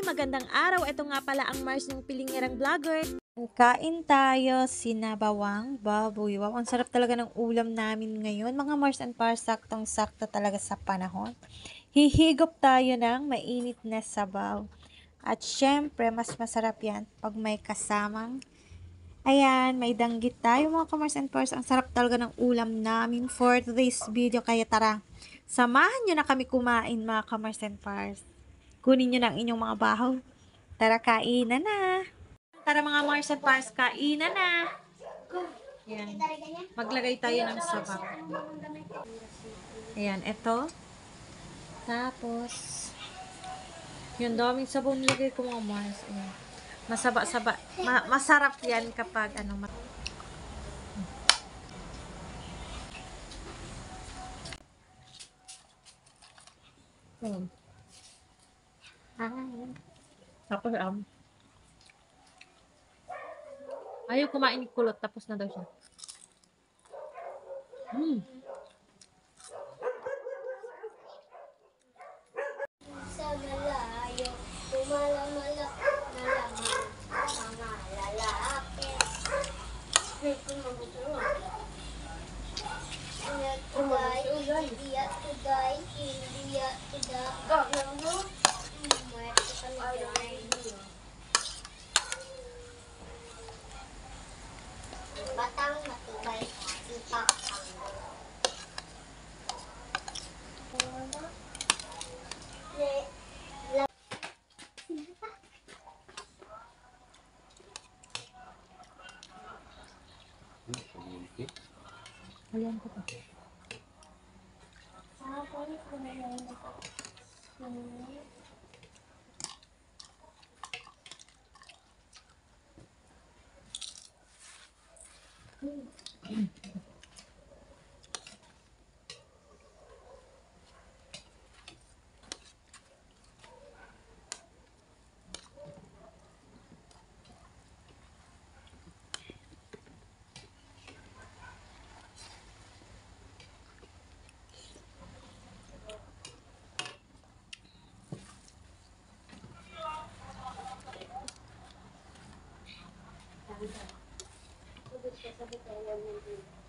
magandang araw. Ito nga pala ang Mars ng Pilingirang Vlogger. Kain tayo, sinabawang baboy. Wow, ang sarap talaga ng ulam namin ngayon. Mga Mars and Pars, saktong-sakto talaga sa panahon. Hihigop tayo ng mainit na sabaw. At syempre, mas masarap yan pag may kasamang. Ayan, may danggit tayo mga ka-Mars and Pars. Ang sarap talaga ng ulam namin for today's video. Kaya tara, samahan nyo na kami kumain mga ka-Mars and Pars. Kunin nyo ng inyong mga bahaw. Tara, kainan na. Tara mga Mars and Pars, kainan na. Ayan. Maglagay tayo ng sabaw. Ayan, ito. Tapos, yung daming sabaw nilagay ko mga Mars. Ayan. Masaba-saba. Masarap yan kapag ano. Tapos, ayaw kumain ni kulot. Tapos na daw siya. Sa malayo, lumalamala na lamang mga lalaki. Tuday, hindi at tuday, hindi at tuday. Gagawin mo? Mayroon ka na dyan. Batang matubay, ipak ang Ayan ko pa. sabit sa bitayan ng